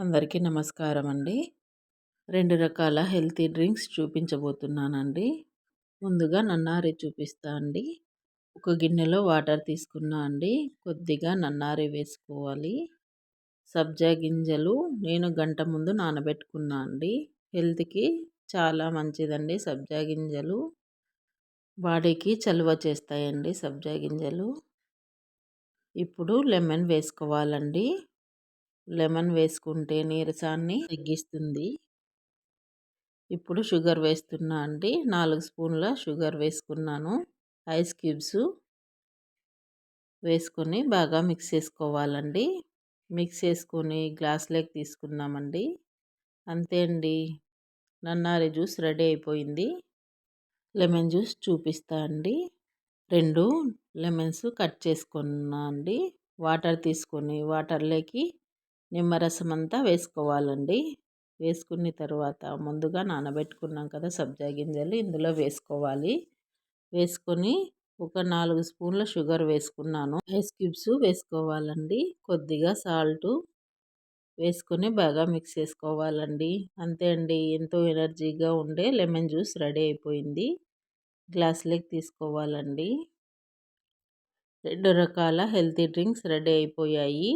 అందరికీ నమస్కారం అండి. 2 రకాల హెల్తీ డ్రింక్స్ చూపించబోతున్నానండి. ముందుగా నన్నారి చూపిస్తా అండి. ఒక గిన్నెలో వాటర్ తీసుకున్నా అండి. కొద్దిగా నన్నారి వేసుకోవాలి. సబ్జా గింజలు నేను గంట ముందు నానబెట్టుకున్నా అండి. హెల్త్‌కి చాలా మంచిదండి సబ్జా గింజలు. బాడీకి చలువ చేస్తాయండి సబ్జా గింజలు. ఇప్పుడు లెమన్ వేసుకోవాలండి. లెమన్ వేసుకుంటే నీరసాన్ని తగ్గిస్తుంది. ఇప్పుడు షుగర్ వేస్తున్నా అండి. 4 స్పూన్ల షుగర్ వేసుకున్నాను. ఐస్ క్యూబ్స్ వేసుకొని బాగా మిక్స్ చేసుకోవాలండి. మిక్స్ చేసుకొని గ్లాస్‌లోకి తీసుకున్నామండి. అంతే అండి. నన్నారి జ్యూస్ రెడీ అయిపోయింది. లెమన్ జ్యూస్ చూపిస్తా అండి. 2 లెమన్స్ కట్ చేసుకున్నా అండి. వాటర్ తీసుకొని వాటర్‌లోకి నిమ్మరసం అంతా వేసుకోవాలండి. వేసుకున్న తర్వాత ముందుగా నానబెట్టుకున్నాం కదా సబ్జా గింజలు ఇందులో వేసుకోవాలి. వేసుకొని ఒక 4 స్పూన్ల షుగర్ వేసుకున్నాను. ఐస్ క్యూబ్స్ వేసుకోవాలండి. కొద్దిగా సాల్టు వేసుకొని బాగా మిక్స్ చేసుకోవాలండి. అంతే అండి. ఎంతో ఎనర్జీగా ఉండే లెమన్ జ్యూస్ రెడీ అయిపోయింది. గ్లాస్‌లోకి తీసుకోవాలండి. 2 రకాల హెల్తీ డ్రింక్స్ రెడీ అయిపోయాయి.